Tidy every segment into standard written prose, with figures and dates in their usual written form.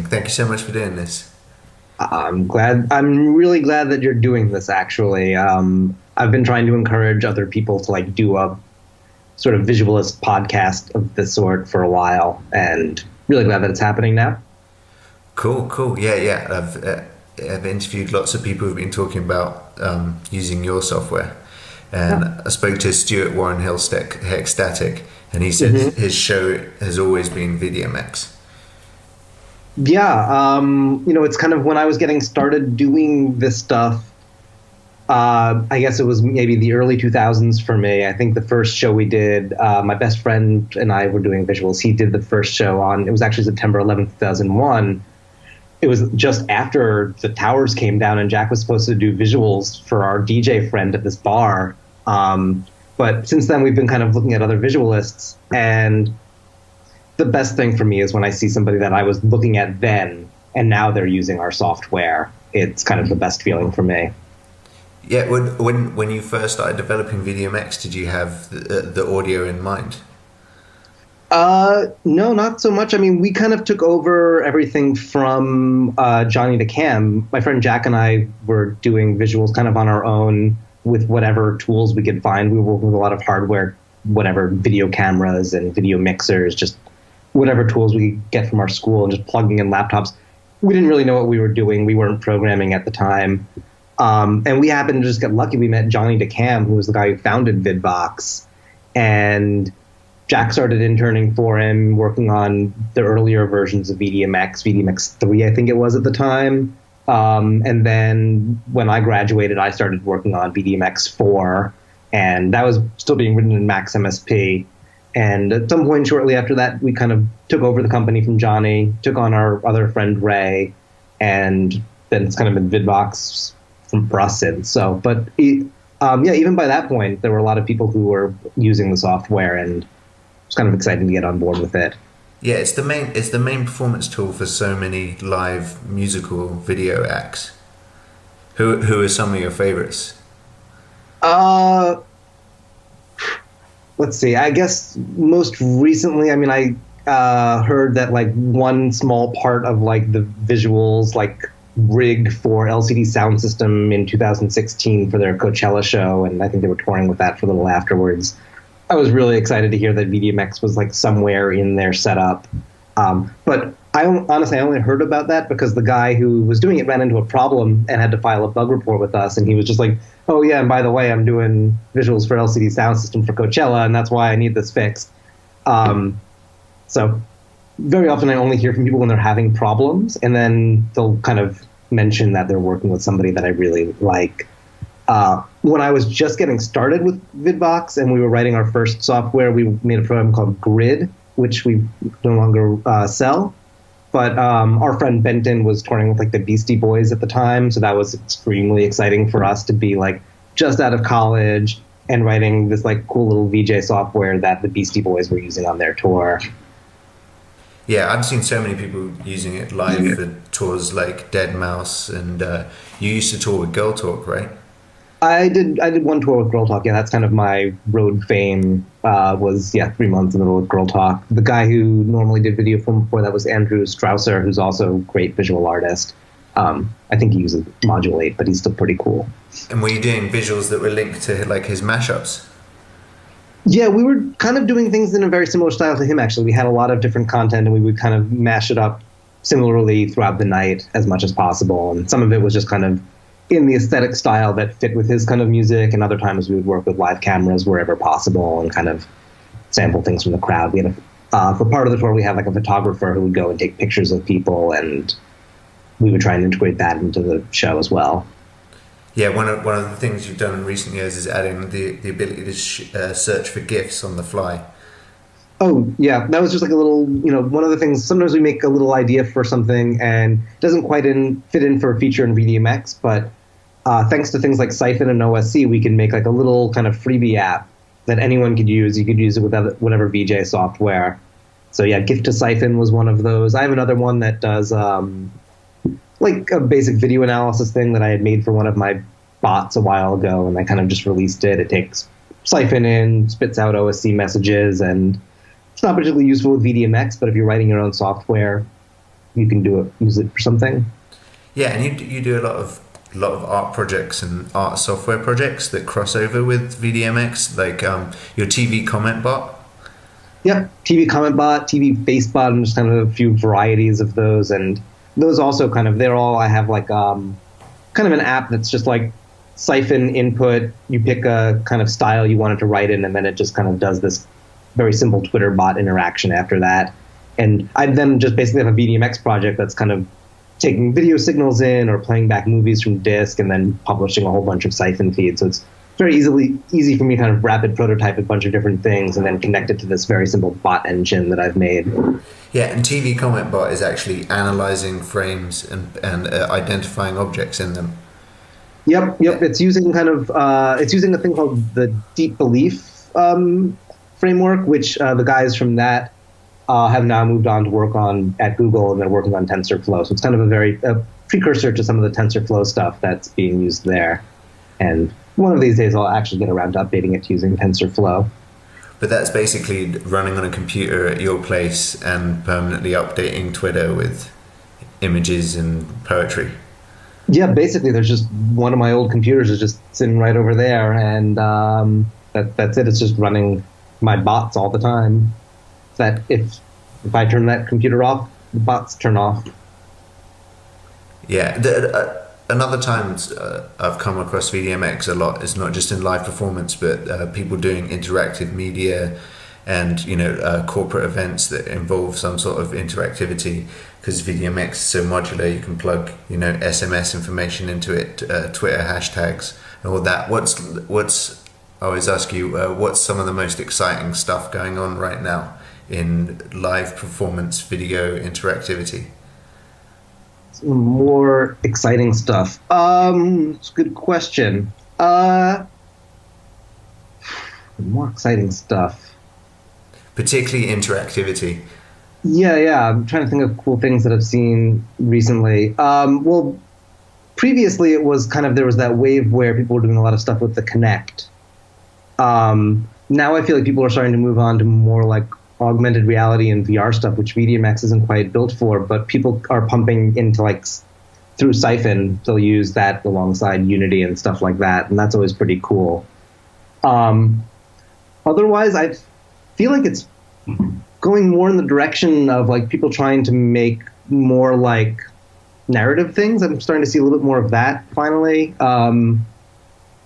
Thank you so much for doing this. I'm really glad that you're doing this, actually. I've been trying to encourage other people to like do a sort of visualist podcast of this sort for a while, and really glad that it's happening now. Cool. Yeah. I've interviewed lots of people who've been talking about using your software. And I spoke to Stuart Warren Hexstatic, and he said his show has always been Vdmx. Yeah, it's kind of when I was getting started doing this stuff, I guess it was maybe the early 2000s for me. I think the first show we did, my best friend and I were doing visuals. He did the first show it was actually September 11th, 2001. It was just after the towers came down and Jack was supposed to do visuals for our DJ friend at this bar. But since then, we've been kind of looking at other visualists, and the best thing for me is when I see somebody that I was looking at then, and now they're using our software. It's kind of the best feeling for me. Yeah, when you first started developing Vdmx, did you have the audio in mind? No, not so much. I mean, we kind of took over everything from Johnny to Cam. My friend Jack and I were doing visuals kind of on our own with whatever tools we could find. We were working with a lot of hardware, whatever, video cameras and video mixers, just whatever tools we could get from our school, and just plugging in laptops. We didn't really know what we were doing. We weren't programming at the time. And we happened to just get lucky. We met Johnny DeCam, who was the guy who founded Vidbox. And Jack started interning for him, working on the earlier versions of Vdmx, Vdmx 3, I think it was at the time. And then when I graduated, I started working on Vdmx 4, and that was still being written in Max MSP. And at some point shortly after that, we kind of took over the company from Johnny, took on our other friend Ray, and then it's kind of been Vidbox for us since. So, but even by that point, there were a lot of people who were using the software, and it's kind of exciting to get on board with it. Yeah, it's the main performance tool for so many live musical video acts. Who are some of your favorites? Let's see. I guess most recently, I mean, I heard that like one small part of like the visuals like rig for LCD Sound System in 2016 for their Coachella show, and I think they were touring with that for a little afterwards. I was really excited to hear that Vdmx was like somewhere in their setup. But I only heard about that because the guy who was doing it ran into a problem and had to file a bug report with us. And he was just like, oh yeah, and by the way, I'm doing visuals for LCD Sound System for Coachella, and that's why I need this fixed. So very often I only hear from people when they're having problems, and then they'll kind of mention that they're working with somebody that I really like. When I was just getting started with Vidbox and we were writing our first software, we made a program called Grid, which we no longer sell. But our friend Benton was touring with like the Beastie Boys at the time, so that was extremely exciting for us to be like just out of college and writing this like cool little VJ software that the Beastie Boys were using on their tour. Yeah, I've seen so many people using it live for tours like Dead Mouse, and you used to tour with Girl Talk, right? I did one tour with Girl Talk. Yeah, that's kind of my road fame. Was 3 months in the middle of Girl Talk. The guy who normally did video film before that was Andrew Strausser, who's also a great visual artist. I think he uses Module 8, but he's still pretty cool. And were you doing visuals that were linked to like his mashups? Yeah, we were kind of doing things in a very similar style to him, actually. We had a lot of different content, and we would kind of mash it up similarly throughout the night as much as possible. And some of it was just kind of in the aesthetic style that fit with his kind of music, and other times we would work with live cameras wherever possible and kind of sample things from the crowd. We had for part of the tour, we had like a photographer who would go and take pictures of people, and we would try and integrate that into the show as well. Yeah, one of the things you've done in recent years is adding the ability to search for GIFs on the fly. Oh, yeah, that was just like a little, one of the things, sometimes we make a little idea for something and it doesn't quite fit in for a feature in Vdmx, but thanks to things like Siphon and OSC, we can make like a little kind of freebie app that anyone could use. You could use it with whatever VJ software. So yeah, GIF to Siphon was one of those. I have another one that does like a basic video analysis thing that I had made for one of my bots a while ago, and I kind of just released it. It takes Siphon in, spits out OSC messages, and it's not particularly useful with Vdmx, but if you're writing your own software, you can use it for something. Yeah, and you do a lot of art projects and art software projects that cross over with Vdmx, like your TV comment bot. Yep, TV comment bot, TV face bot, and just kind of a few varieties of those. And those also kind of, I have like kind of an app that's just like Siphon input. You pick a kind of style you want it to write in, and then it just kind of does this very simple Twitter bot interaction after that. And I then just basically have a Vdmx project that's kind of taking video signals in or playing back movies from disk and then publishing a whole bunch of Siphon feeds. So it's very easy for me to kind of rapid prototype a bunch of different things and then connect it to this very simple bot engine that I've made. Yeah, and TV comment bot is actually analyzing frames and identifying objects in them. Yep. It's using it's using a thing called the Deep Belief framework, which the guys from that have now moved on to work on at Google, and they're working on TensorFlow. So it's kind of a precursor to some of the TensorFlow stuff that's being used there. And one of these days I'll actually get around to updating it to using TensorFlow. But that's basically running on a computer at your place and permanently updating Twitter with images and poetry. Yeah, basically there's just one of my old computers is just sitting right over there, and that's it. It's just running my bots all the time. That if I turn that computer off, the bots turn off. Yeah. Another time I've come across Vdmx a lot is not just in live performance, but people doing interactive media and corporate events that involve some sort of interactivity. Because Vdmx is so modular, you can plug SMS information into it, Twitter hashtags, and all that. I always ask you, what's some of the most exciting stuff going on right now in live performance video interactivity? More exciting stuff. It's a good question. More exciting stuff. Particularly interactivity. Yeah. I'm trying to think of cool things that I've seen recently. Well, previously it was there was that wave where people were doing a lot of stuff with the Kinect. Now I feel like people are starting to move on to more like augmented reality and VR stuff, which Vdmx isn't quite built for, but people are pumping into through Siphon, they'll use that alongside Unity and stuff like that, and that's always pretty cool. Otherwise, I feel like it's going more in the direction of people trying to make more narrative things. I'm starting to see a little bit more of that finally. One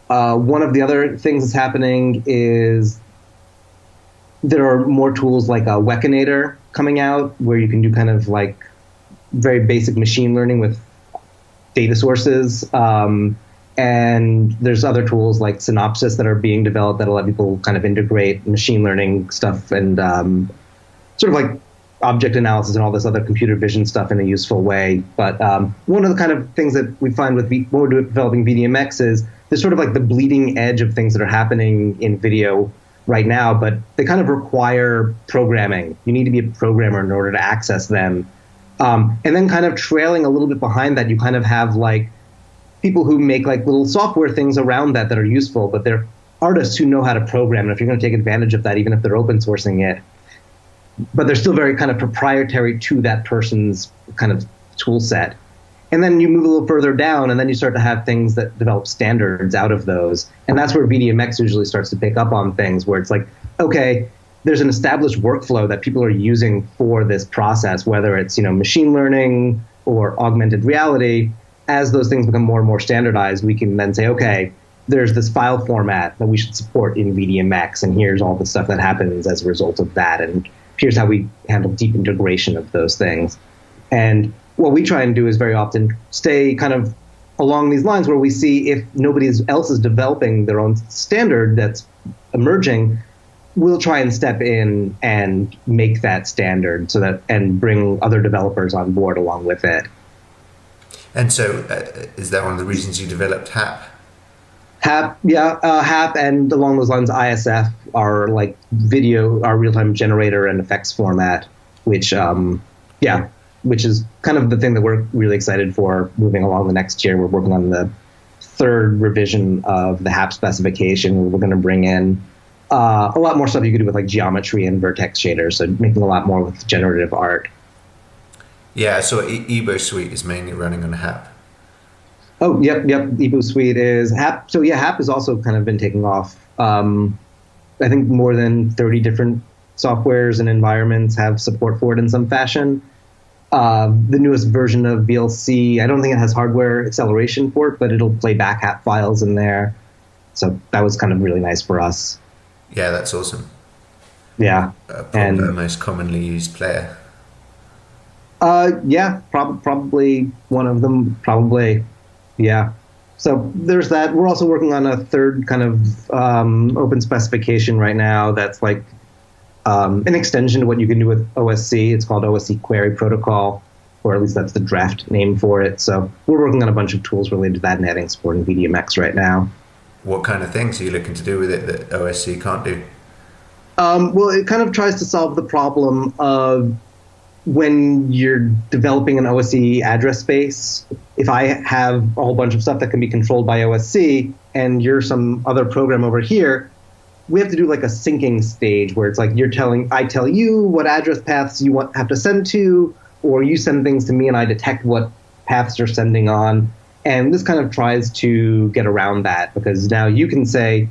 of the other things that's happening is there are more tools like a Wekinator coming out where you can do very basic machine learning with data sources. And there's other tools like Synopsys that are being developed that'll let people integrate machine learning stuff and object analysis and all this other computer vision stuff in a useful way. But one of the things that we find with when we're developing Vdmx is there's the bleeding edge of things that are happening in video right now, but they require programming. You need to be a programmer in order to access them. And then trailing a little bit behind that, you have people who make little software things around that are useful, but they're artists who know how to program. And if you're going to take advantage of that, even if they're open sourcing it, but they're still very proprietary to that person's tool set. And then you move a little further down, and then you start to have things that develop standards out of those. And that's where Vdmx usually starts to pick up on things where it's okay, there's an established workflow that people are using for this process, whether it's machine learning or augmented reality. As those things become more and more standardized, we can then say, okay, there's this file format that we should support in Vdmx, and here's all the stuff that happens as a result of that, and here's how we handle deep integration of those things. And what we try and do is very often stay along these lines where we see if nobody else is developing their own standard that's emerging, we'll try and step in and make that standard and bring other developers on board along with it. And so is that one of the reasons you developed HAP? HAP, yeah. HAP and along those lines, ISF are our real-time generator and effects format, which is the thing that we're really excited for moving along the next year. We're working on the third revision of the HAP specification, where we're going to bring in a lot more stuff you could do with geometry and vertex shaders, so making a lot more with generative art. Yeah, so Ebo Suite is mainly running on HAP. Oh, yep. Ebu Suite is HAP. So yeah, HAP has also kind of been taking off. I think more than 30 different softwares and environments have support for it in some fashion. The newest version of VLC, I don't think it has hardware acceleration for it, but it'll play back HAP files in there. So that was kind of really nice for us. Yeah, that's awesome. Yeah. Probably the most commonly used player. Yeah, probably one of them. Probably, yeah. So there's that. We're also working on a third kind of open specification right now that's like an extension to what you can do with OSC. It's called Osc Query Protocol, or at least that's the draft name for it. So we're working on a bunch of tools related to that and adding support in Vdmx right now. What kind of things are you looking to do with it that OSC can't do? Well, it kind of tries to solve the problem of when you're developing an OSC address space. If I have a whole bunch of stuff that can be controlled by OSC and you're some other program over here, we have to do like a syncing stage where it's like I tell you what address paths you have to send to, or you send things to me and I detect what paths you're sending on. And this kind of tries to get around that, because now you can say,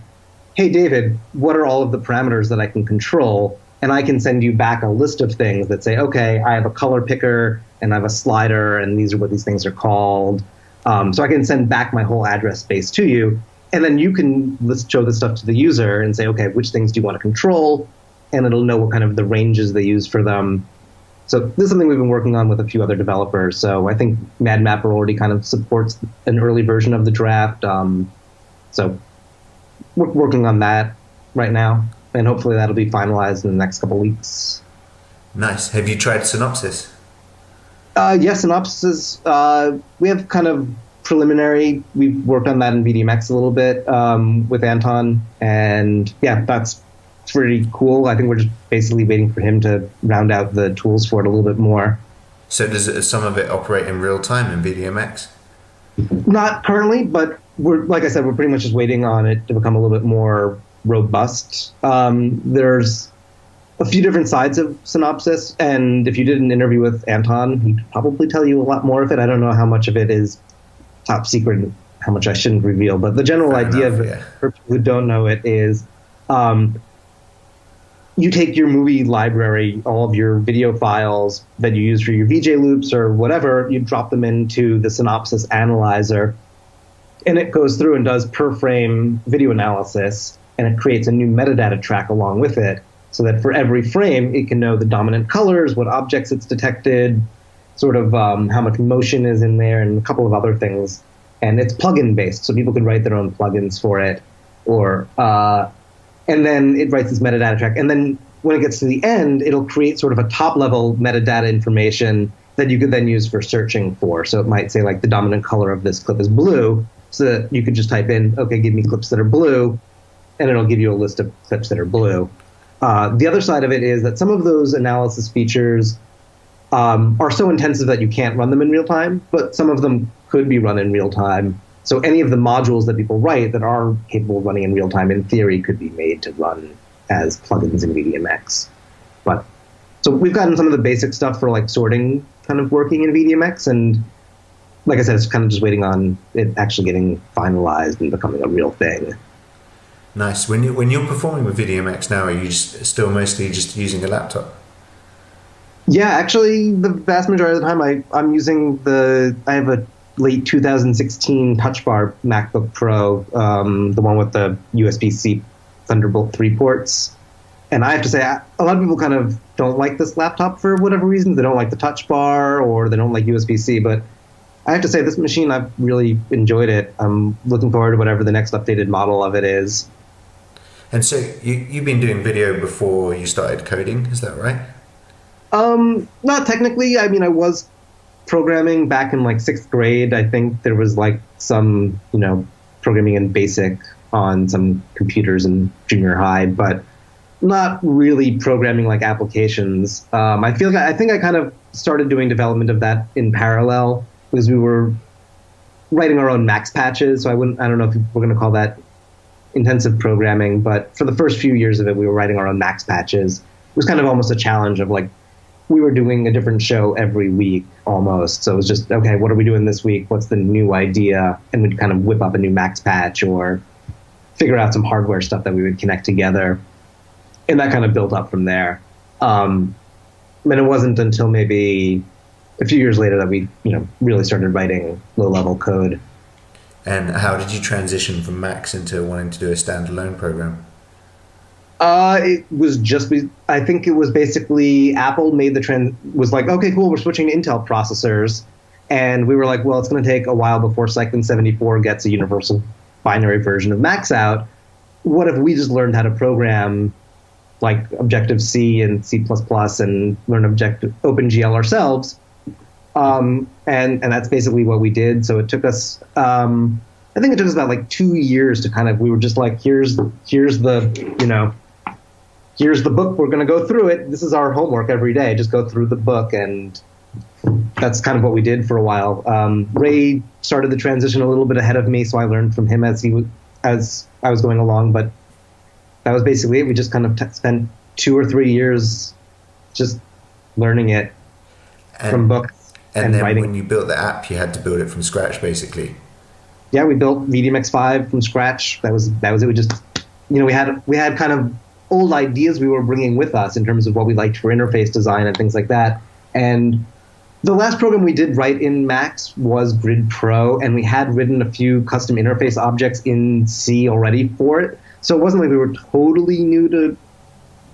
hey, David, what are all of the parameters that I can control? And I can send you back a list of things that say, okay, I have a color picker and I have a slider and these are what these things are called. So I can send back my whole address space to you. And then you can show this stuff to the user and say, okay, which things do you want to control? And it'll know what kind of the ranges they use for them. So this is something we've been working on with a few other developers. So I think MadMapper already kind of supports an early version of the draft. So we're working on that right now, and hopefully that'll be finalized in the next couple of weeks. Nice. Have you tried Synopsys? Yes, Synopsys. We have kind of preliminary. We've worked on that in Vdmx a little bit with Anton, and yeah, that's pretty cool. I think we're just basically waiting for him to round out the tools for it a little bit more. So does some of it operate in real time in Vdmx? Not currently, but like I said, we're pretty much just waiting on it to become a little bit more robust. There's a few different sides of Synopsys, and if you did an interview with Anton, he'd probably tell you a lot more of it. I don't know how much of it is top secret and how much I shouldn't reveal, but the general idea of it, for people who don't know it, is you take your movie library, all of your video files that you use for your VJ loops or whatever, you drop them into the Synopsys analyzer, and it goes through and does per frame video analysis, and it creates a new metadata track along with it, so that for every frame, it can know the dominant colors, what objects it's detected, sort of how much motion is in there, and a couple of other things. And it's plugin based, so people can write their own plugins for it, or and then it writes this metadata track. And then when it gets to the end, it'll create sort of a top-level metadata information that you could then use for searching for. So it might say, like, the dominant color of this clip is blue, so that you could just type in, okay, give me clips that are blue, and it'll give you a list of clips that are blue. The other side of it is that some of those analysis features are so intensive that you can't run them in real time, but some of them could be run in real time. So any of the modules that people write that are capable of running in real time, in theory, could be made to run as plugins in Vdmx. But so we've gotten some of the basic stuff for like sorting kind of working in Vdmx, and like I said, it's kind of just waiting on it actually getting finalized and becoming a real thing. Nice. When you're performing with Vdmx now, are you still mostly just using a laptop? Yeah, actually, the vast majority of the time I'm using I have a late 2016 Touch Bar MacBook Pro, the one with the USB-C Thunderbolt 3 ports. And I have to say, a lot of people kind of don't like this laptop for whatever reason. They don't like the Touch Bar, or they don't like USB-C. But I have to say, this machine, I've really enjoyed it. I'm looking forward to whatever the next updated model of it is. And so you've been doing video before you started coding, is that right? Not technically. I mean, I was programming back in like 6th grade. I think there was like some, programming in BASIC on some computers in junior high, but not really programming like applications. I think I kind of started doing development of that in parallel, because we were writing our own Max patches. So I don't know if we're going to call that intensive programming, but for the first few years of it, we were writing our own Max patches. It was kind of almost a challenge of like, we were doing a different show every week almost. So it was just, okay, what are we doing this week? What's the new idea? And we'd kind of whip up a new max patch or figure out some hardware stuff that we would connect together. And that kind of built up from there. And it wasn't until maybe a few years later that we, really started writing low-level code. And how did you transition from Max into wanting to do a standalone program? It was just, I think it was basically Apple made was like, okay, cool, we're switching to Intel processors. And we were like, well, it's going to take a while before Cycling 74 gets a universal binary version of Max out. What if we just learned how to program like Objective-C and C++ and learn OpenGL ourselves? And that's basically what we did. So it took us, I think it took us about like 2 years to kind of, we were just like, here's the book. We're going to go through it. This is our homework every day. Just go through the book. And that's kind of what we did for a while. Ray started the transition a little bit ahead of me, so I learned from him as I was going along. But that was basically it. We just kind of spent 2 or 3 years just learning it from books. And then writing. When you built the app, you had to build it from scratch, basically. Yeah, we built Vdmx 5 from scratch. That was it. We just, we had kind of old ideas we were bringing with us in terms of what we liked for interface design and things like that. And the last program we did write in Max was Grid Pro, and we had written a few custom interface objects in C already for it. So it wasn't like we were totally new to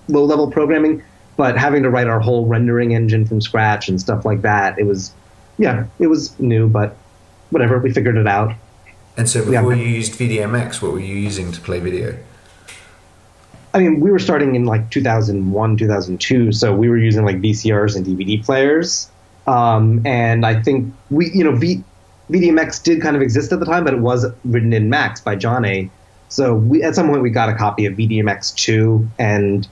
low-level programming, but having to write our whole rendering engine from scratch and stuff like that, it was new, but whatever, we figured it out. And so before you used Vdmx, what were you using to play video? I mean, we were starting in like 2001, 2002, so we were using like VCRs and DVD players. And I think Vdmx did kind of exist at the time, but it was written in Max by Johnny. So at some point we got a copy of Vdmx 2, and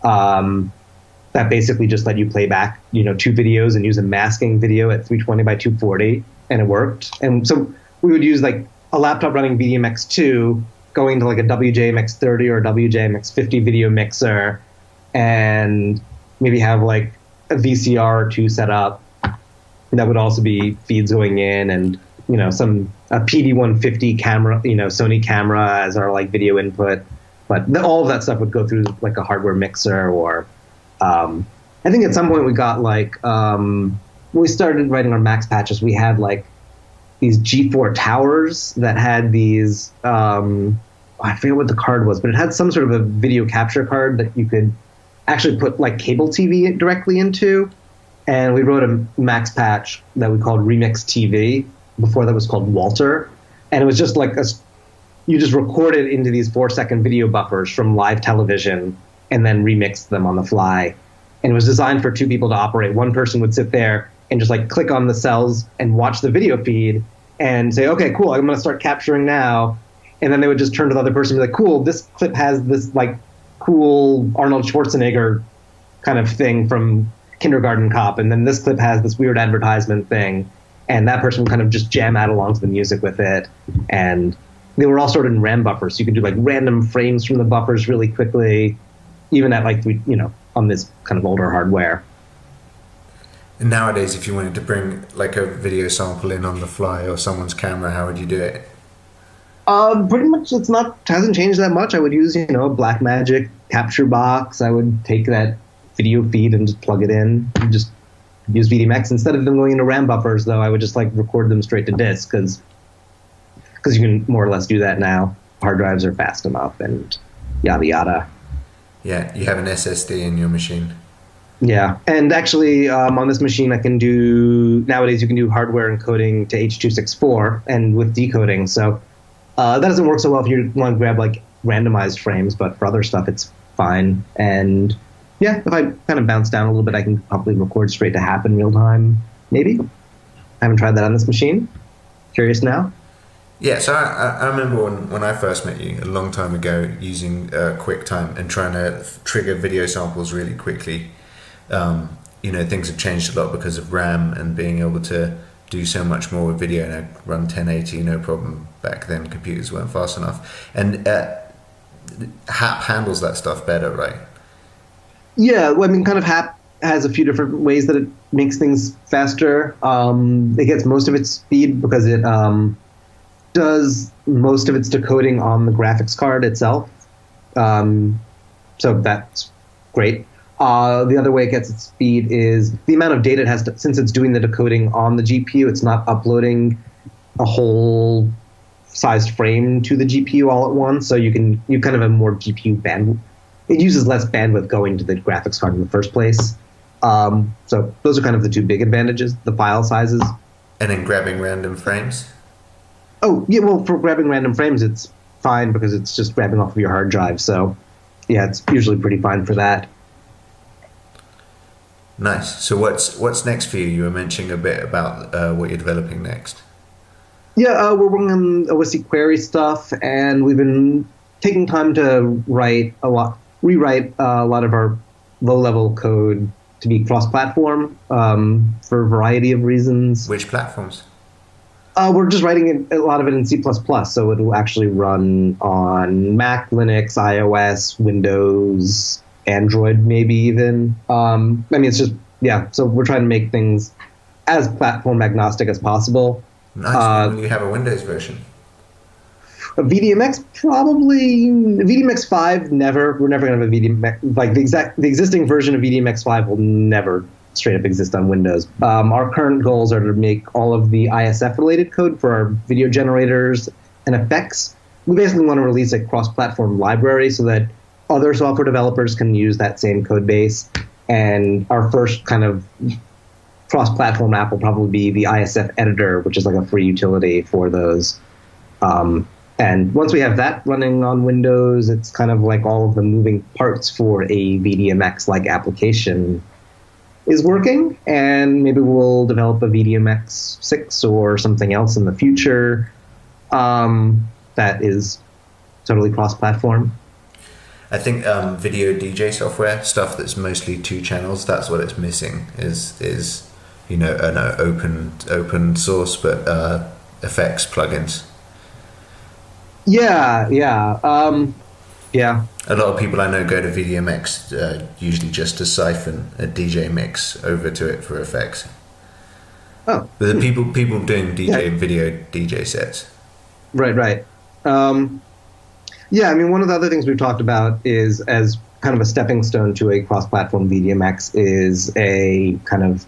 that basically just let you play back, 2 videos and use a masking video at 320 by 240, and it worked. And so we would use like a laptop running Vdmx 2, going to like a WJMX 30 or a WJMX 50 video mixer, and maybe have like a VCR or 2 set up. And that would also be feeds going in, and a PD150 camera, Sony camera as our like video input. But all of that stuff would go through like a hardware mixer, or I think at some point we got like when we started writing our Max patches, we had like these G4 towers that had these I forget what the card was, but it had some sort of a video capture card that you could actually put like cable TV directly into. And we wrote a Max patch that we called Remix TV. Before that was called Walter. And it was just like you just recorded into these 4-second video buffers from live television and then remixed them on the fly. And it was designed for 2 people to operate. One person would sit there and just like click on the cells and watch the video feed and say, okay, cool, I'm going to start capturing now. And then they would just turn to the other person and be like, cool, this clip has this like cool Arnold Schwarzenegger kind of thing from Kindergarten Cop. And then this clip has this weird advertisement thing. And that person would kind of just jam out along to the music with it. And they were all stored in RAM buffers. So you could do like random frames from the buffers really quickly, even at like, on this kind of older hardware. And nowadays, if you wanted to bring like a video sample in on the fly or someone's camera, how would you do it? Pretty much hasn't changed that much. I would use, a Blackmagic capture box. I would take that video feed and just plug it in and just use Vdmx. Instead of them going into RAM buffers, though, I would just like record them straight to disk because you can more or less do that now. Hard drives are fast enough and yada yada. Yeah, you have an SSD in your machine. Yeah, and actually on this machine nowadays you can do hardware encoding to H.264 and with decoding. So that doesn't work so well if you want to grab like randomized frames, but for other stuff it's fine. And yeah, if I kind of bounce down a little bit, I can probably record straight to happen real time, maybe. I haven't tried that on this machine. Curious now? Yeah, so I remember when I first met you a long time ago using QuickTime and trying to trigger video samples really quickly. Things have changed a lot because of RAM and being able to do so much more with video. And I run 1080, no problem. Back then, computers weren't fast enough. And HAP handles that stuff better, right? Yeah, well, I mean, kind of HAP has a few different ways that it makes things faster. It gets most of its speed because it does most of its decoding on the graphics card itself. So that's great. The other way it gets its speed is the amount of data it has to, since it's doing the decoding on the GPU, it's not uploading a whole sized frame to the GPU all at once. So you kind of have more GPU bandwidth. It uses less bandwidth going to the graphics card in the first place. So those are kind of the two big advantages, the file sizes. And then grabbing random frames? Oh, yeah, well, for grabbing random frames, it's fine because it's just grabbing off of your hard drive. So, yeah, it's usually pretty fine for that. Nice. So what's next for you? You were mentioning a bit about what you're developing next. Yeah, we're working on Osc Query stuff, and we've been taking time to rewrite a lot of our low-level code to be cross-platform for a variety of reasons. Which platforms? We're just writing a lot of it in C++, so it will actually run on Mac, Linux, iOS, Windows, Android, maybe even. I mean, it's just, yeah, so we're trying to make things as platform agnostic as possible. Nice. Will you have a Windows version? A Vdmx, probably. Vdmx 5, never. We're never going to have a Vdmx. Like, the existing version of Vdmx 5 will never straight up exist on Windows. Our current goals are to make all of the ISF-related code for our video generators and effects. We basically want to release a cross-platform library so that other software developers can use that same code base. And our first kind of cross-platform app will probably be the ISF editor, which is like a free utility for those. And once we have that running on Windows, it's kind of like all of the moving parts for a Vdmx-like application is working, and maybe we'll develop a Vdmx 6 or something else in the future that is totally cross-platform. I think video DJ software, stuff that's mostly 2 channels, that's what it's missing, is an open source but effects plugins. Yeah. A lot of people I know go to Vdmx usually just to siphon a DJ mix over to it for effects. Oh. But the people doing video DJ sets. Right. Yeah, I mean, one of the other things we've talked about is, as kind of a stepping stone to a cross-platform Vdmx, is a kind of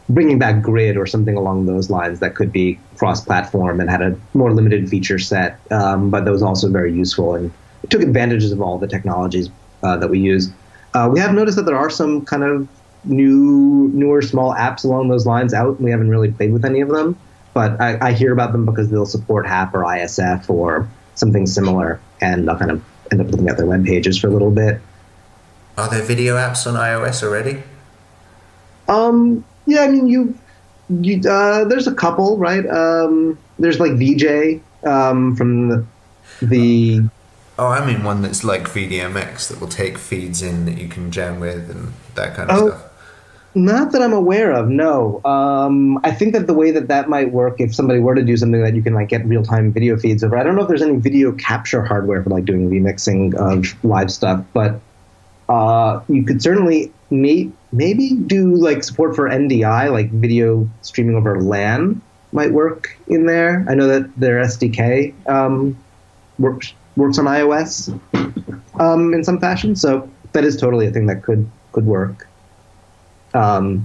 bringing back Grid or something along those lines that could be cross-platform and had a more limited feature set, but that was also very useful and it took advantages of all the technologies that we use. We have noticed that there are some kind of newer small apps along those lines out. We haven't really played with any of them, but I hear about them because they'll support HAP or ISF or something similar, and I'll kind of end up looking at their web pages for a little bit. Are there video apps on iOS already? Yeah, I mean, there's a couple, right? There's like VJ from the. Oh, I mean one that's like Vdmx that will take feeds in that you can jam with and that kind of stuff. Not that I'm aware of, no. I think that the way that might work, if somebody were to do something that you can like get real-time video feeds over, I don't know if there's any video capture hardware for like doing remixing of live stuff, but you could certainly maybe do like support for NDI, like video streaming over LAN might work in there. I know that their SDK works on iOS in some fashion, so that is totally a thing that could work. And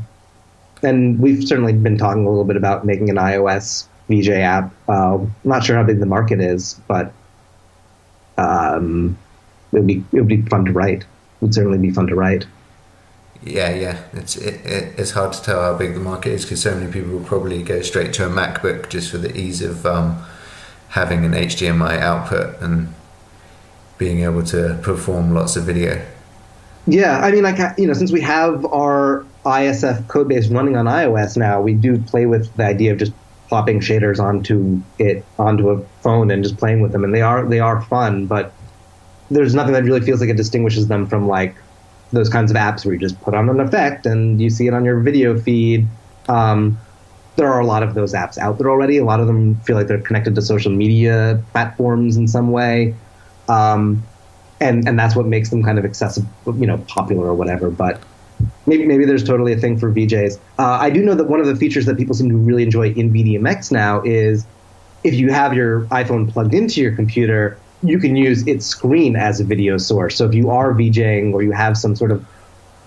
we've certainly been talking a little bit about making an iOS VJ app. Not sure how big the market is, but it would be fun to write. It would certainly be fun to write. Yeah. It's hard to tell how big the market is because so many people will probably go straight to a MacBook just for the ease of having an HDMI output and being able to perform lots of video. Yeah, I mean, since we have our ISF codebase running on iOS now, we do play with the idea of just plopping shaders onto a phone and just playing with them, and they are fun, but there's nothing that really feels like it distinguishes them from like those kinds of apps where you just put on an effect and you see it on your video feed. There are a lot of those apps out there already. A lot of them feel like they're connected to social media platforms in some way. And that's what makes them kind of accessible, popular or whatever. But maybe there's totally a thing for VJs. I do know that one of the features that people seem to really enjoy in Vdmx now is if you have your iPhone plugged into your computer, you can use its screen as a video source. So if you are VJing or you have some sort of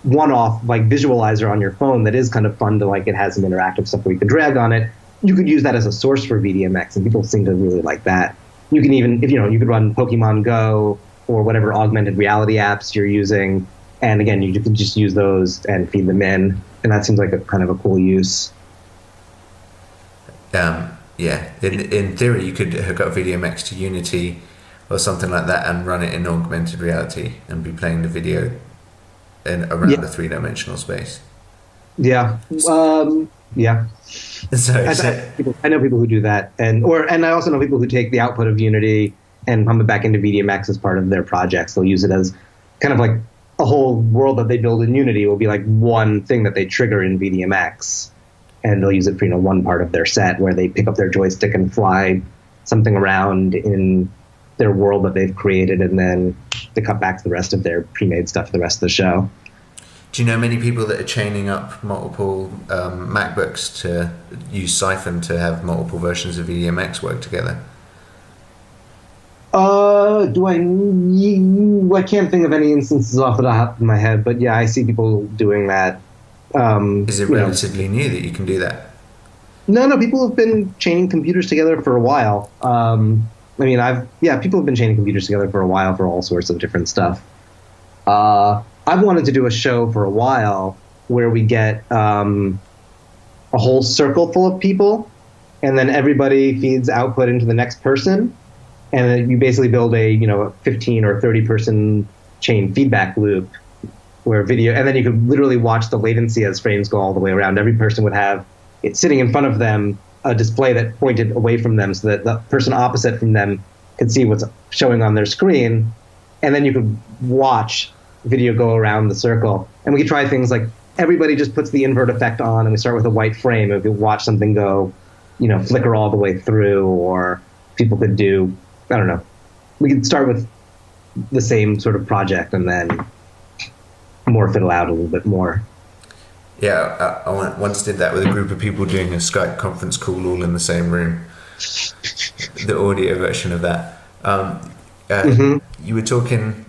one-off like visualizer on your phone that is kind of fun to like, it has some interactive stuff where you can drag on it, you could use that as a source for Vdmx, and people seem to really like that. You can even, if you could run Pokemon Go or whatever augmented reality apps you're using, and again, you can just use those and feed them in, and that seems like a kind of a cool use. Yeah, in theory, you could hook up Vdmx to Unity or something like that and run it in augmented reality and be playing the video around a three-dimensional space. Yeah. Yeah. I know people who do that, and I also know people who take the output of Unity and pump it back into Vdmx as part of their projects. They'll use it as kind of like a whole world that they build in Unity will be like one thing that they trigger in Vdmx, and they'll use it for one part of their set where they pick up their joystick and fly something around in their world that they've created, and then they cut back to the rest of their pre-made stuff for the rest of the show. Do you know many people that are chaining up multiple MacBooks to use Siphon to have multiple versions of Vdmx work together? I can't think of any instances off the top of my head, but yeah, I see people doing that. Is it relatively new that you can do that? No, people have been chaining computers together for a while. People have been chaining computers together for a while for all sorts of different stuff. I've wanted to do a show for a while where we get a whole circle full of people, and then everybody feeds output into the next person, and then you basically build a 15 or 30 person chain feedback loop where video, and then you could literally watch the latency as frames go all the way around. Every person would have it sitting in front of them, a display that pointed away from them so that the person opposite from them could see what's showing on their screen, and then you could watch video go around the circle. And we could try things like everybody just puts the invert effect on, and we start with a white frame, and we could watch something go, flicker all the way through, or people could do, I don't know. We could start with the same sort of project and then morph it out a little bit more. Yeah, I once did that with a group of people doing a Skype conference call all in the same room. The audio version of that. You were talking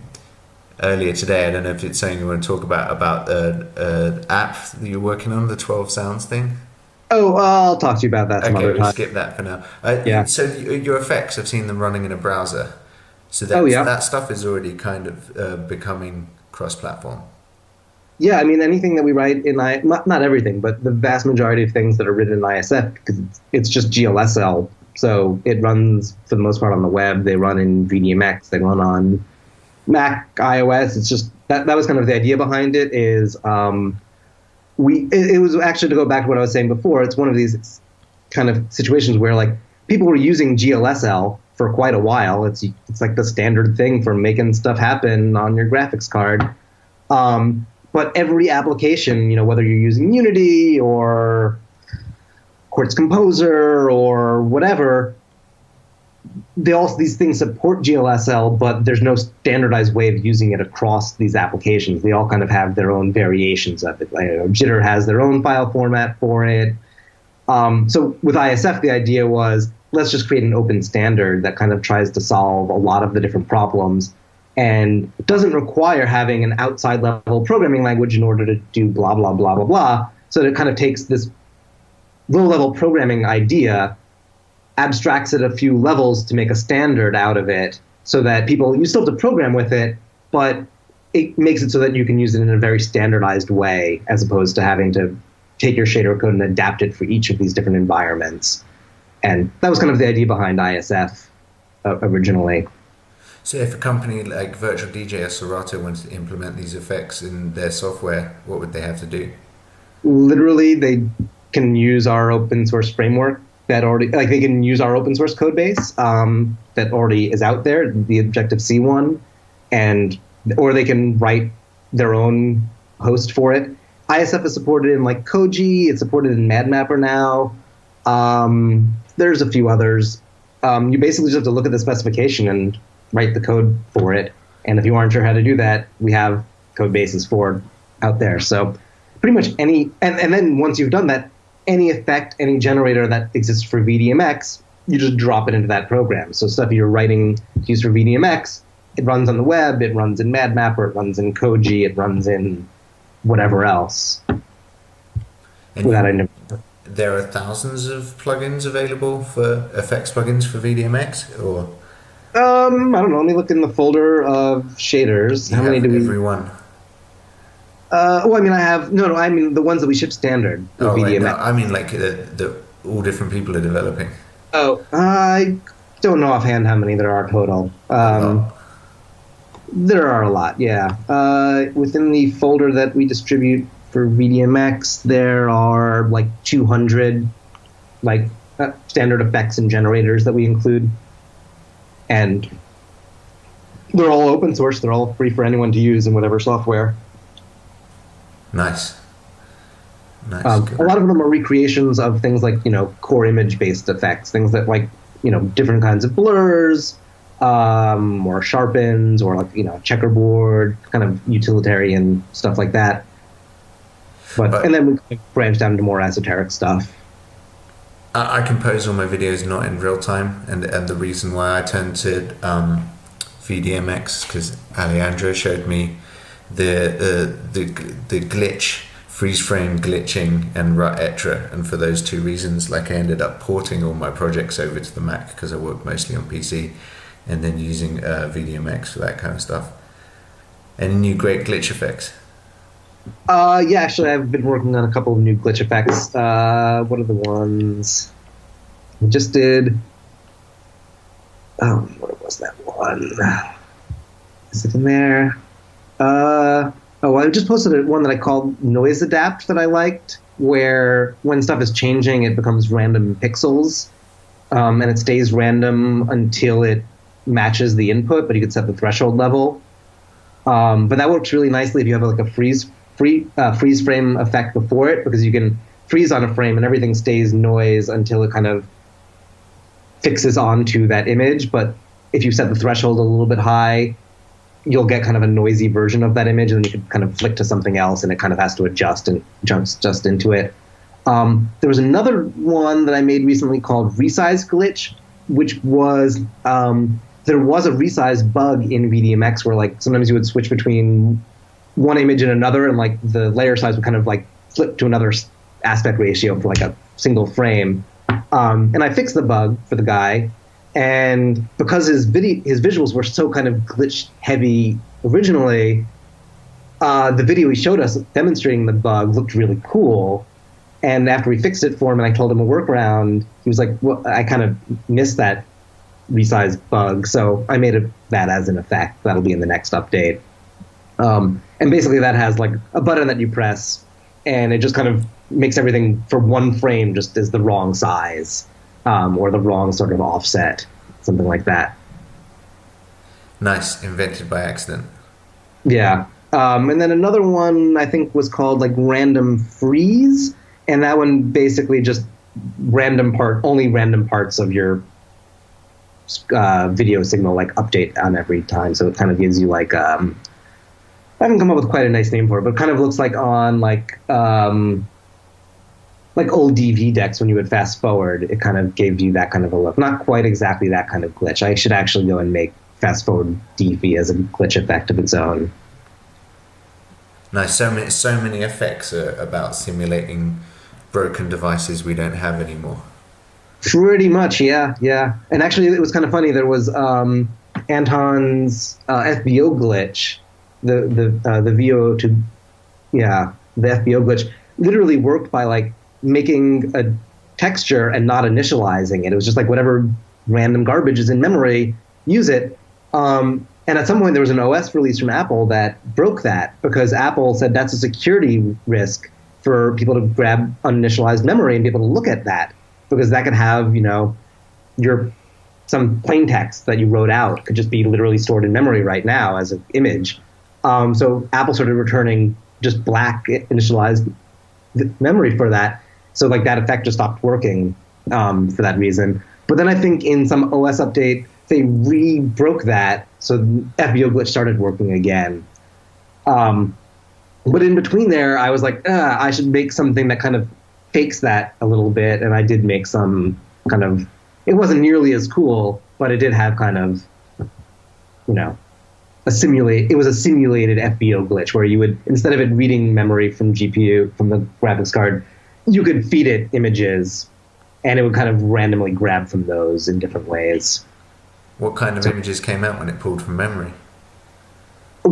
earlier today, I don't know if it's something you want to talk about the app that you're working on, the 12 Sounds thing. Oh, I'll talk to you about that some other time. We'll skip that for now. So your effects, I've seen them running in a browser. So that stuff is already kind of becoming cross-platform. Yeah, I mean, anything that we write in not everything, but the vast majority of things that are written in ISF, because it's just GLSL, so it runs for the most part on the web. They run in Vdmx, they run on Mac, iOS. It's just that was kind of the idea behind it. Is it was actually, to go back to what I was saying before, it's one of these kind of situations where like people were using GLSL for quite a while. It's like the standard thing for making stuff happen on your graphics card. But every application, whether you're using Unity or Quartz Composer or whatever, these things support GLSL, but there's no standardized way of using it across these applications. They all kind of have their own variations of it. Like, Jitter has their own file format for it. So with ISF, the idea was, let's just create an open standard that kind of tries to solve a lot of the different problems, and doesn't require having an outside level programming language in order to do blah, blah, blah, blah, blah. So it kind of takes this low level programming idea, abstracts it a few levels to make a standard out of it, so that you still have to program with it, but it makes it so that you can use it in a very standardized way, as opposed to having to take your shader code and adapt it for each of these different environments. And that was kind of the idea behind ISF originally. So if a company like Virtual DJ or Serato wanted to implement these effects in their software, what would they have to do? Literally, they can use our open source framework that already, like they can use our open source code base that already is out there, the Objective-C one, or they can write their own host for it. ISF is supported in like Koji, it's supported in MadMapper now. There's a few others. You basically just have to look at the specification and write the code for it. And if you aren't sure how to do that, we have code bases for out there. So pretty much and then once you've done that, any effect, any generator that exists for Vdmx, you just drop it into that program. So stuff you're writing to use for Vdmx, it runs on the web, it runs in MadMapper, it runs in Koji, it runs in whatever else. And there are thousands of plugins available for effects plugins for Vdmx, or? I don't know. Let me look in the folder of shaders. How many do we? Everyone. Well, I mean, I mean the ones that we ship standard for Vdmx. Wait, no, I mean like the all different people are developing. Oh, I don't know offhand how many there are total. There are a lot, yeah. Within the folder that we distribute for Vdmx, there are like 200 like standard effects and generators that we include. And they're all open source. They're all free for anyone to use in whatever software. Nice. Nice. A lot of them are recreations of things like, core image-based effects, things that like, different kinds of blurs, or sharpens, or like, checkerboard, kind of utilitarian stuff like that. And then we branch down to more esoteric stuff. I compose all my videos not in real time, and the reason why I turned to Vdmx because Alejandro showed me the glitch, freeze frame glitching, and RUT-ETRA, and for those two reasons, like I ended up porting all my projects over to the Mac because I work mostly on PC, and then using Vdmx for that kind of stuff. Any new great glitch effects? Yeah, actually, I've been working on a couple of new glitch effects. What are the ones? We just did... what was that one? Is it in there? I just posted one that I called Noise Adapt that I liked, where when stuff is changing, it becomes random pixels, and it stays random until it matches the input, but you can set the threshold level. But that works really nicely if you have like a freeze frame effect before it, because you can freeze on a frame and everything stays noise until it kind of fixes onto that image. But if you set the threshold a little bit high, you'll get kind of a noisy version of that image, and then you can kind of flick to something else and it kind of has to adjust and jumps just into it. There was another one that I made recently called Resize Glitch, which was there was a resize bug in Vdmx where like sometimes you would switch between one image and another, and like the layer size would kind of like flip to another aspect ratio for like a single frame. And I fixed the bug for the guy, and because his visuals were so kind of glitch heavy originally, the video he showed us demonstrating the bug looked really cool. And after we fixed it for him and I told him a workaround, he was like, well, I kind of missed that resize bug, so I made that as an effect. That'll be in the next update. And basically that has like a button that you press, and it just kind of makes everything for one frame just as the wrong size, or the wrong sort of offset, something like that. Nice. Invented by accident. Yeah. And then another one I think was called like Random Freeze, and that one basically just only random parts of your video signal like update on every time. So it kind of gives you like I haven't come up with quite a nice name for it, but it kind of looks like on like old DV decks when you would fast forward, it kind of gave you that kind of a look. Not quite exactly that kind of glitch. I should actually go and make fast forward DV as a glitch effect of its own. Nice. So many effects are about simulating broken devices we don't have anymore. Pretty much, yeah. And actually, it was kind of funny. There was Anton's FBO glitch, the VO to, the FBO glitch literally worked by like making a texture and not initializing it. It was just like whatever random garbage is in memory, use it. And at some point, there was an OS release from Apple that broke that, because Apple said that's a security risk for people to grab uninitialized memory and be able to look at that, because that could have, some plain text that you wrote out could just be literally stored in memory right now as an image. So Apple started returning just black initialized memory for that. So like that effect just stopped working for that reason. But then I think in some OS update, they re-broke that, so FBO glitch started working again. But in between there, I was like, I should make something that kind of fakes that a little bit. And I did make some kind of, it wasn't nearly as cool, but it did have kind of, you know, it was a simulated FBO glitch where you would, instead of it reading memory from GPU, from the graphics card, you could feed it images and it would kind of randomly grab from those in different ways. What kind of images came out when it pulled from memory?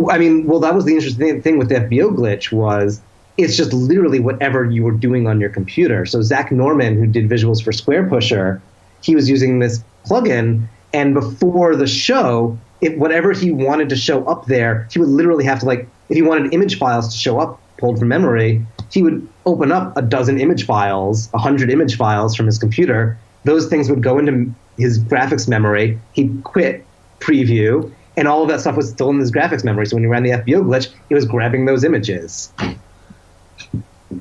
I mean, well, that was the interesting thing with the FBO glitch was it's just literally whatever you were doing on your computer. So Zach Norman, who did visuals for Square Pusher, he was using this plugin, and before the show, whatever he wanted to show up there, he would literally have to, like, if he wanted image files to show up pulled from memory, he would open up a dozen image files, 100 image files from his computer. Those things would go into his graphics memory. He'd quit preview, and all of that stuff was still in his graphics memory. So when he ran the FBO glitch, he was grabbing those images.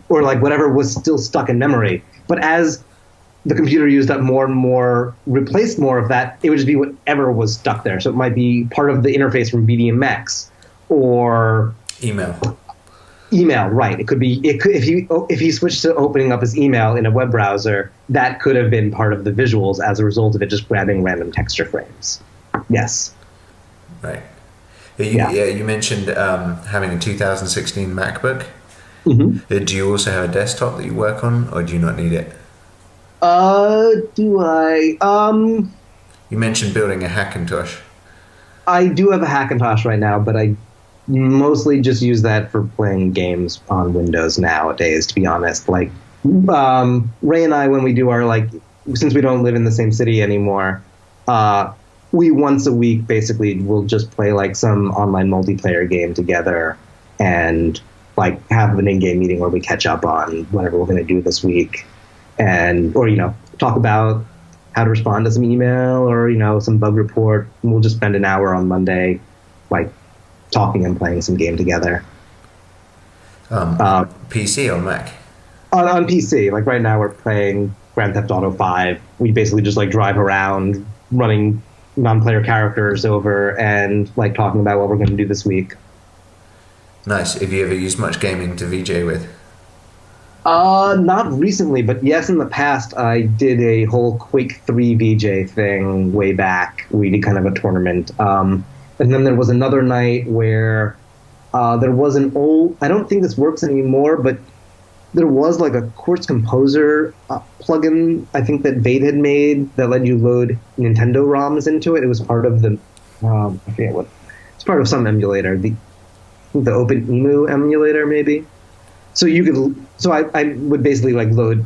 Or like whatever was still stuck in memory. But as the computer used up more and more, replaced more of that, it would just be whatever was stuck there. So it might be part of the interface from Vdmx or email, right? It could be. It could if he switched to opening up his email in a web browser, that could have been part of the visuals as a result of it just grabbing random texture frames. Yes. Right. You mentioned having a 2016 MacBook. Mm-hmm. Do you also have a desktop that you work on, or do you not need it? Do I? You mentioned building a Hackintosh. I do have a Hackintosh right now, but I mostly just use that for playing games on Windows nowadays, to be honest. Like, Ray and I, when we do our, like, since we don't live in the same city anymore, we once a week basically will just play like some online multiplayer game together and like have an in-game meeting where we catch up on whatever we're going to do this week or, talk about how to respond to some email or, some bug report. And we'll just spend an hour on Monday, like, talking and playing some game together. PC or Mac? On PC. Like right now we're playing Grand Theft Auto 5. We basically just like drive around running non-player characters over and like talking about what we're going to do this week. Nice. Have you ever used much gaming to VJ with? Not recently, but yes, in the past I did a whole Quake 3 VJ thing way back. We did kind of a tournament. And then there was another night where there was an old, I don't think this works anymore, but there was like a Quartz Composer plugin, I think that Vade had made that let you load Nintendo ROMs into it. It was part of the, I forget what, it's part of some emulator, the OpenEMU emulator maybe. So I would basically like load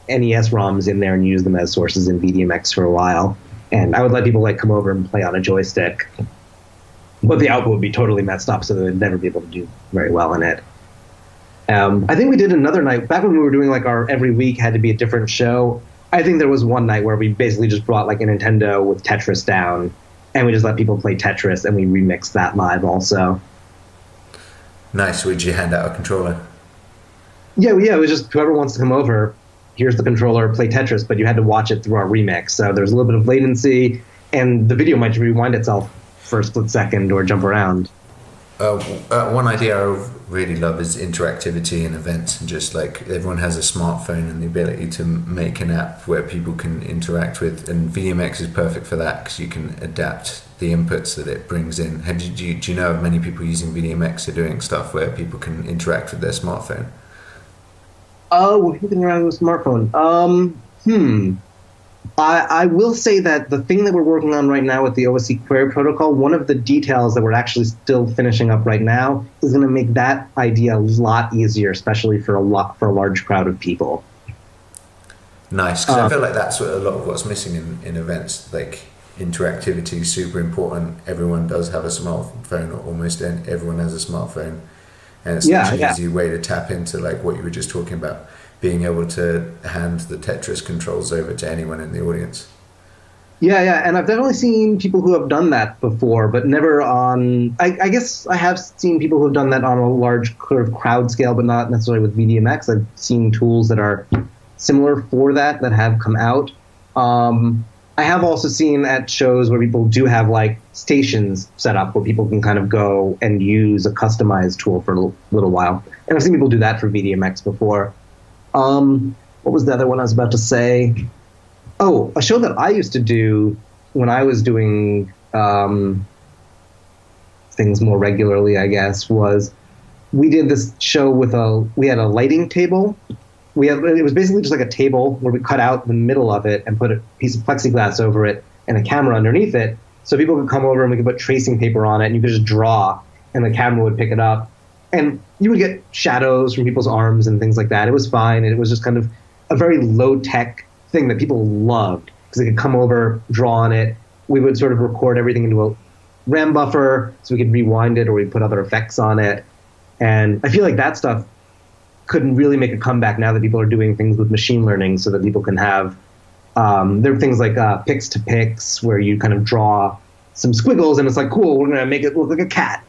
NES ROMs in there and use them as sources in Vdmx for a while. And I would let people like come over and play on a joystick. But the output would be totally messed up, so they would never be able to do very well in it. I think we did another night, back when we were doing like our every week had to be a different show. I think there was one night where we basically just brought like a Nintendo with Tetris down, and we just let people play Tetris, and we remixed that live also. Nice. Would you hand out a controller? Yeah, it was just whoever wants to come over, here's the controller, play Tetris, but you had to watch it through our remix. So there's a little bit of latency, and the video might rewind itself for a split second or jump around. One idea I really love is interactivity in events, and just like everyone has a smartphone and the ability to make an app where people can interact with, and Vdmx is perfect for that because you can adapt the inputs that it brings in. Do you know of many people using Vdmx or doing stuff where people can interact with their smartphone? Looking around with a smartphone. I will say that the thing that we're working on right now with the Osc Query Protocol, one of the details that we're actually still finishing up right now is going to make that idea a lot easier, especially for a large crowd of people. Nice, because I feel like that's a lot of what's missing in events. Like, interactivity is super important. Everyone does have a smartphone, or almost everyone has a smartphone, and it's such an easy way to tap into like what you were just talking about, being able to hand the Tetris controls over to anyone in the audience. Yeah, and I've definitely seen people who have done that before, but never on, I guess I have seen people who have done that on a large sort of crowd scale, but not necessarily with Vdmx. I've seen tools that are similar for that have come out. I have also seen at shows where people do have like stations set up where people can kind of go and use a customized tool for a little while. And I've seen people do that for Vdmx before. What was the other one I was about to say? Oh, a show that I used to do when I was doing things more regularly, I guess, was we did this show we had a lighting table. It was basically just like a table where we cut out the middle of it and put a piece of plexiglass over it and a camera underneath it. So people could come over and we could put tracing paper on it and you could just draw and the camera would pick it up. And you would get shadows from people's arms and things like that. It was fine. And it was just kind of a very low-tech thing that people loved because they could come over, draw on it. We would sort of record everything into a RAM buffer so we could rewind it or we'd put other effects on it. And I feel like that stuff couldn't really make a comeback now that people are doing things with machine learning so that people can have there are things like pix to pix where you kind of draw some squiggles and it's like, cool, we're going to make it look like a cat.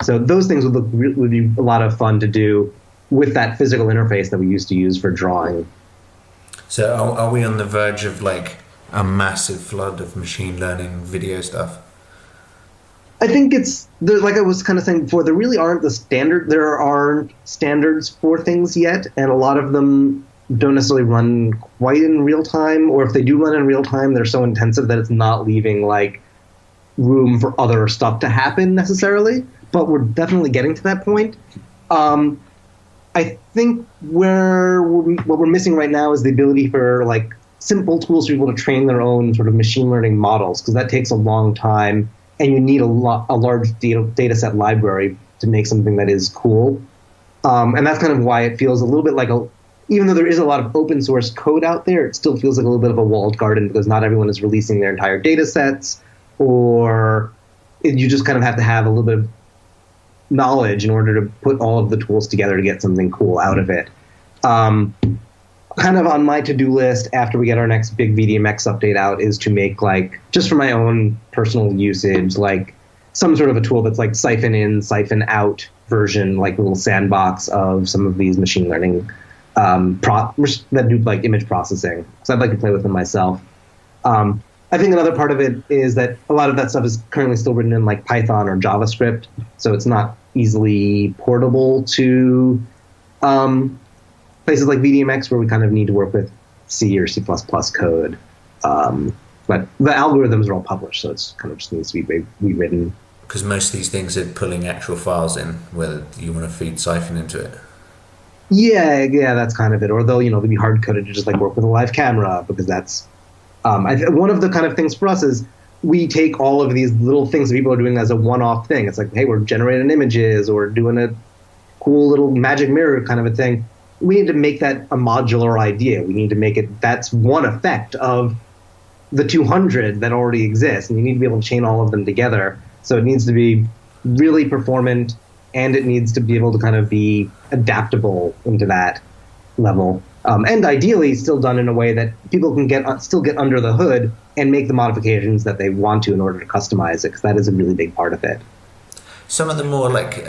So those things would be a lot of fun to do with that physical interface that we used to use for drawing. So are we on the verge of like a massive flood of machine learning video stuff? I think like I was kind of saying before, there really aren't there aren't standards for things yet, and a lot of them don't necessarily run quite in real time, or if they do run in real time, they're so intensive that it's not leaving like room for other stuff to happen necessarily. But we're definitely getting to that point. I think what we're missing right now is the ability for like simple tools for people to train their own sort of machine learning models, because that takes a long time. And you need a large data set library to make something that is cool. And that's kind of why it feels a little bit like even though there is a lot of open source code out there, it still feels like a little bit of a walled garden because not everyone is releasing their entire data sets, or you just kind of have to have a little bit of knowledge in order to put all of the tools together to get something cool out of it. Kind of on my to-do list after we get our next big Vdmx update out is to make like, just for my own personal usage, like some sort of a tool that's like siphon in, siphon out version, like a little sandbox of some of these machine learning that do like image processing. So I'd like to play with them myself. I think another part of it is that a lot of that stuff is currently still written in like Python or JavaScript, so it's not easily portable to places like Vdmx where we kind of need to work with C or C++ code. But the algorithms are all published, so it's kind of just needs to be rewritten. Because most of these things are pulling actual files in, whether you want to feed Siphon into it. Yeah, that's kind of it. Or they'll be hard-coded to just like work with a live camera, because that's one of the kind of things for us is we take all of these little things that people are doing as a one-off thing. It's like, hey, we're generating images or doing a cool little magic mirror kind of a thing. We need to make that a modular idea. We need to make it, that's one effect of the 200 that already exists, and you need to be able to chain all of them together. So it needs to be really performant, and it needs to be able to kind of be adaptable into that level. And ideally still done in a way that people can still get under the hood and make the modifications that they want to in order to customize it, because that is a really big part of it. Some of the more like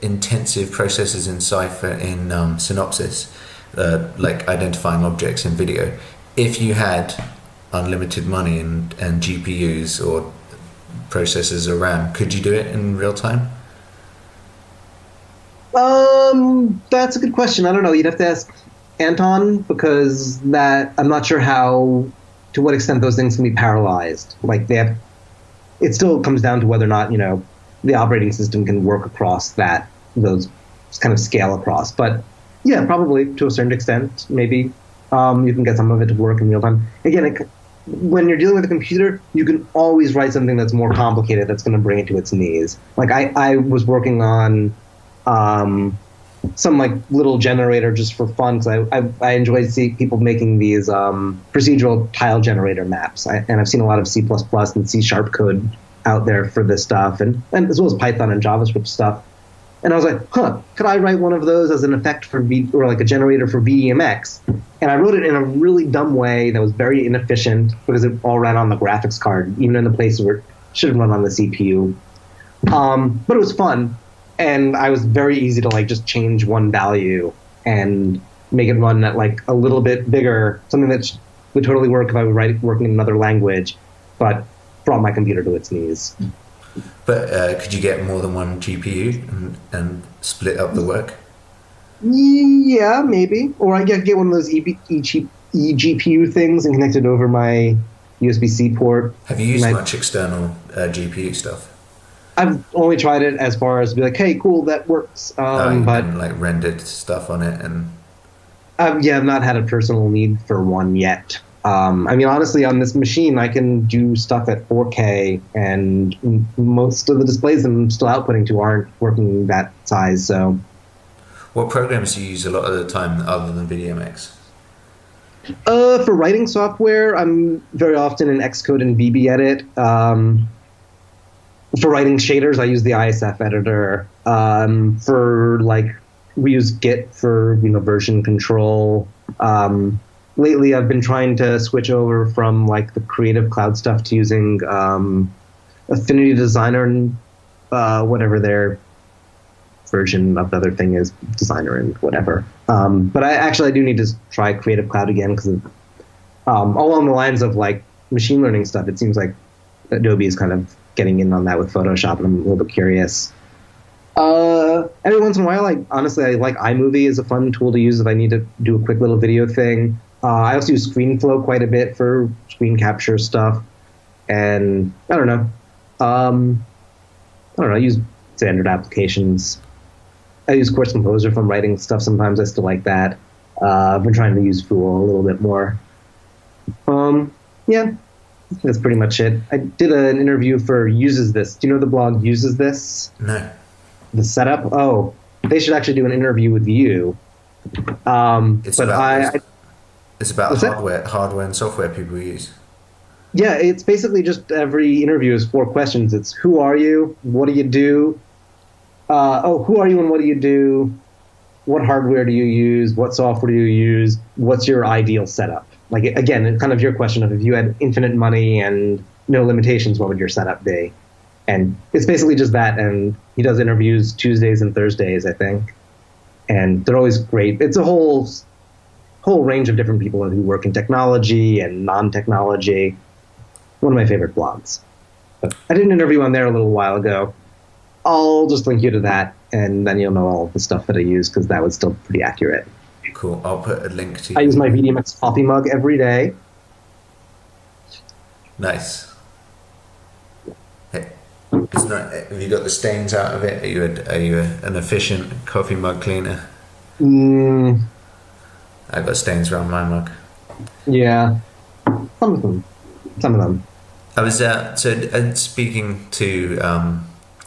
intensive processes in Cypher in Synopsys, like identifying objects in video, if you had unlimited money and GPUs or processors or RAM, could you do it in real time? That's a good question. I don't know. You'd have to ask Anton, because I'm not sure to what extent those things can be parallelized. Like it still comes down to whether or not, the operating system can work across those kind of scale across. But yeah, probably to a certain extent, maybe you can get some of it to work in real time. Again, when you're dealing with a computer, you can always write something that's more complicated that's going to bring it to its knees. Like I was working on some like little generator just for fun, because I enjoyed seeing people making these procedural tile generator maps. And I've seen a lot of C++ and C# code out there for this stuff, and as well as Python and JavaScript stuff. And I was like, could I write one of those as an effect or like a generator for Vdmx? And I wrote it in a really dumb way that was very inefficient, because it all ran on the graphics card, even in the places where it should have run on the CPU. But it was fun, and I was very easy to like just change one value and make it run at like a little bit bigger, something that's would totally work if I was working in another language, but brought my computer to its knees. But could you get more than one GPU and split up the work? Yeah, maybe. Or I get one of those eGPU things and connect it over my USB-C port. Have you used much external GPU stuff? I've only tried it as far as to be like, hey, cool, that works. But and like rendered stuff on it, and I've not had a personal need for one yet. I mean, honestly, on this machine, I can do stuff at 4K, and most of the displays I'm still outputting to aren't working that size. So, what programs do you use a lot of the time other than Vdmx? For writing software, I'm very often in Xcode and VB Edit. For writing shaders, I use the ISF editor. We use Git for version control. Lately, I've been trying to switch over from like the Creative Cloud stuff to using Affinity Designer and whatever their version of the other thing is, Designer and whatever. But I do need to try Creative Cloud again because along the lines of like machine learning stuff, it seems like Adobe is kind of getting in on that with Photoshop, and I'm a little bit curious. Every once in a while, I like iMovie is a fun tool to use if I need to do a quick little video thing. I also use ScreenFlow quite a bit for screen capture stuff, and I don't know. I use standard applications. I use Quartz Composer from writing stuff sometimes. I still like that. I've been trying to use Fool a little bit more. Yeah. That's pretty much it. I did an interview for Uses This. Do you know the blog Uses This? No. The setup? Oh, they should actually do an interview with you. It's about hardware and software people use. Yeah, it's basically just every interview is 4 questions. It's who are you? What do you do? Who are you and what do you do? What hardware do you use? What software do you use? What's your ideal setup? Like, again, it's kind of your question of if you had infinite money and no limitations, what would your setup be? And it's basically just that. And he does interviews Tuesdays and Thursdays, I think. And they're always great. It's a whole range of different people who work in technology and non-technology. One of my favorite blogs. But I did an interview on there a little while ago. I'll just link you to that, and then you'll know all of the stuff that I use, because that was still pretty accurate. Cool. I'll put a link to you. I use my Vdmx coffee mug every day. Nice. Hey, it's not, have you got the stains out of it? Are you an efficient coffee mug cleaner? I've got stains around my mug. Yeah. Some of them. I was speaking to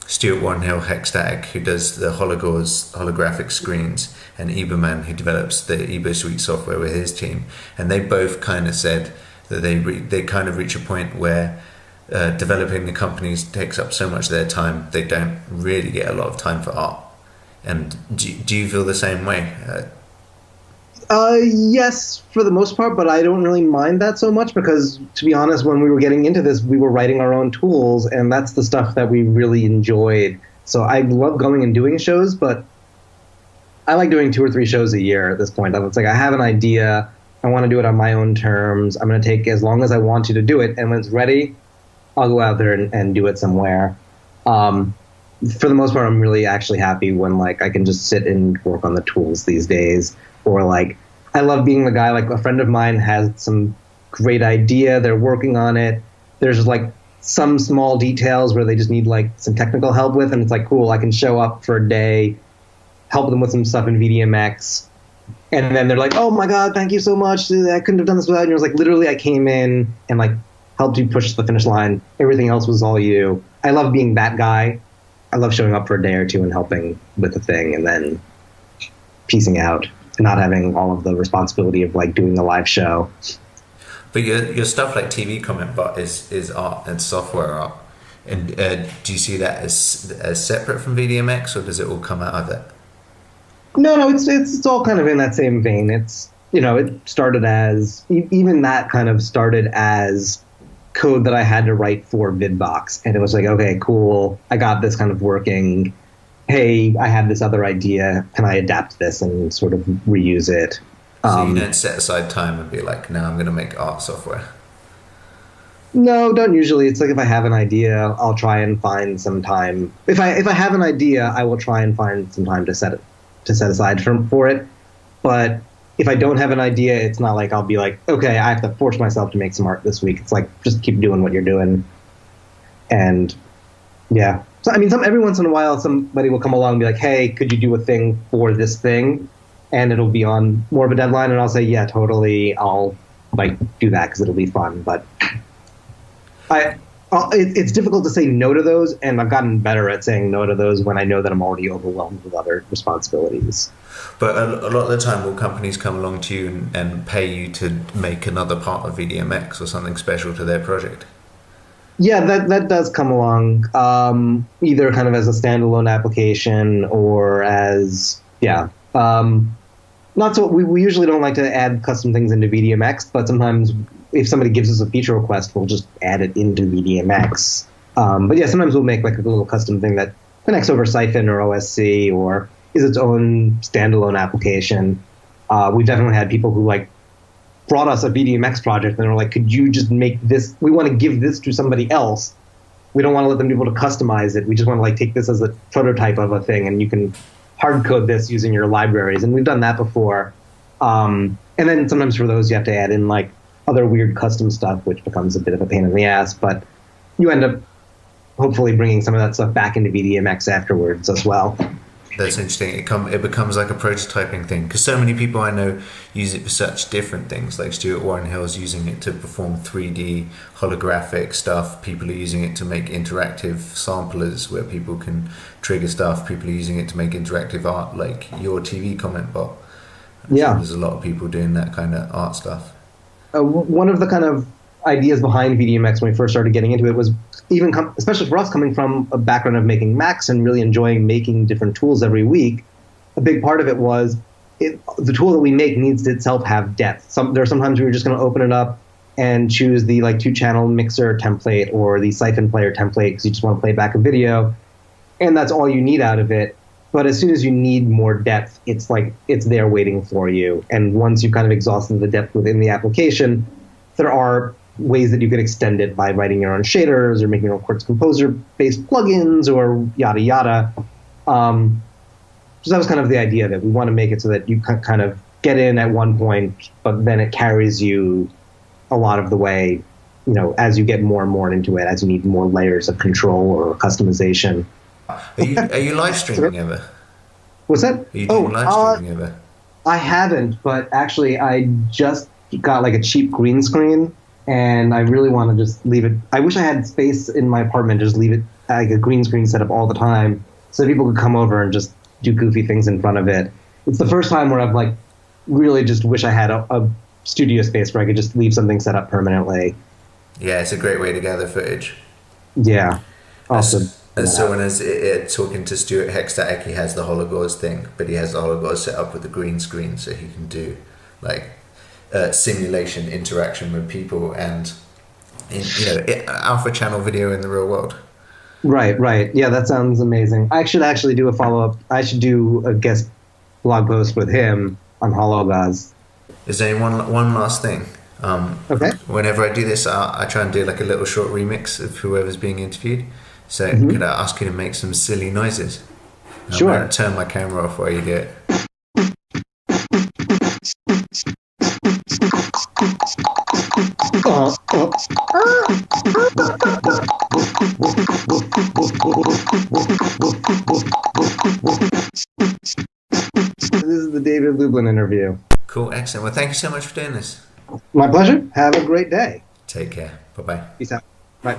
Stuart Warrenhill Hexstatic, who does the holographic screens, and Eberman, who develops the EboSuite software with his team, and they both kind of said that they kind of reach a point where developing the companies takes up so much of their time, they don't really get a lot of time for art. And do you feel the same way? Yes, for the most part, but I don't really mind that so much because, to be honest, when we were getting into this, we were writing our own tools, and that's the stuff that we really enjoyed. So I love going and doing shows, but I like doing 2 or 3 shows a year at this point. It's like I have an idea, I want to do it on my own terms, I'm going to take as long as I want to do it, and when it's ready, I'll go out there and do it somewhere. For the most part, I'm really actually happy when I can just sit and work on the tools these days. Or I love being the guy, a friend of mine has some great idea, they're working on it. There's some small details where they just need some technical help with, and it's cool, I can show up for a day, help them with some stuff in Vdmx, and then they're like, oh my god, thank you so much, I couldn't have done this without you. And it was literally I came in and helped you push the finish line, everything else was all you. I love being that guy. I love showing up for a day or two and helping with the thing and then piecing out. Not having all of the responsibility of doing a live show. But your stuff like TV Comment Bot is art and software art. And do you see that as separate from Vdmx, or does it all come out of it? No, it's all kind of in that same vein. It's it started as even that kind of started as code that I had to write for Vidbox, and it was okay, cool, I got this kind of working. Hey, I have this other idea, can I adapt this and sort of reuse it? So you don't set aside time and be like, no, I'm going to make art software. No, don't usually. It's like if I have an idea, I'll try and find some time. If I have an idea, I will try and find some time to set aside for it. But if I don't have an idea, it's not like I'll be like, okay, I have to force myself to make some art this week. It's like, just keep doing what you're doing. And yeah. So I mean, every once in a while, somebody will come along and be like, hey, could you do a thing for this thing? And it'll be on more of a deadline, and I'll say, yeah, totally. I'll like do that because it'll be fun. But it's difficult to say no to those, and I've gotten better at saying no to those when I know that I'm already overwhelmed with other responsibilities. But a lot of the time, will companies come along to you and pay you to make another part of Vdmx or something special to their project? Yeah, that does come along, either kind of as a standalone application or as, yeah. Not so, we usually don't like to add custom things into Vdmx, but sometimes if somebody gives us a feature request, we'll just add it into Vdmx. But yeah, sometimes we'll make like a little custom thing that connects over Siphon or OSC or is its own standalone application. We've definitely had people who like brought us a Vdmx project and they're like, could you just make this? We want to give this to somebody else. We don't want to let them be able to customize it. We just want to like take this as a prototype of a thing, and you can hard code this using your libraries. And we've done that before. And then sometimes for those, you have to add in like other weird custom stuff, which becomes a bit of a pain in the ass. But you end up hopefully bringing some of that stuff back into Vdmx afterwards as well. That's interesting. It becomes like a prototyping thing, because so many people I know use it for such different things. Like Stuart Warren Hill's using it to perform 3D holographic stuff. People are using it to make interactive samplers where people can trigger stuff. People are using it to make interactive art, like your TV comment bot. Yeah, there's a lot of people doing that kind of art stuff. One of the kind of ideas behind Vdmx when we first started getting into it was especially for us coming from a background of making Macs and really enjoying making different tools every week. A big part of it was the tool that we make needs to itself have depth. There are sometimes we were just going to open it up and choose the like 2-channel mixer template or the Siphon player template because you just want to play back a video, and that's all you need out of it. But as soon as you need more depth, it's like it's there waiting for you. And once you've kind of exhausted the depth within the application, there are ways that you could extend it by writing your own shaders or making your own Quartz Composer-based plugins or yada yada. So that was kind of the idea, that we want to make it so that you can kind of get in at one point, but then it carries you a lot of the way, as you get more and more into it, as you need more layers of control or customization. Are you live streaming ever? What's that? Are you doing live streaming ever? I haven't, but actually I just got like a cheap green screen, and I really want to just leave it. I wish I had space in my apartment to just leave it like a green screen set up all the time so people could come over and just do goofy things in front of it. It's the first time where I've like really just wish I had a studio space where I could just leave something set up permanently. Yeah, it's a great way to gather footage. Yeah. Awesome. As someone is talking to Stuart Hexstatic, he has the hologauze thing, but he has the hologauze set up with the green screen so he can do like simulation interaction with people and alpha channel video in the real world. Right. Yeah, that sounds amazing. I should actually do a follow-up. I should do a guest blog post with him on hologauze. Is there one last thing? Okay. Whenever I do this, I try and do like a little short remix of whoever's being interviewed. So could I ask you to make some silly noises? Sure. I'm going to turn my camera off while you do it. This is the David Lublin interview. Cool, excellent. Well, thank you so much for doing this. My pleasure. Have a great day. Take care. Bye-bye. Peace out. Bye.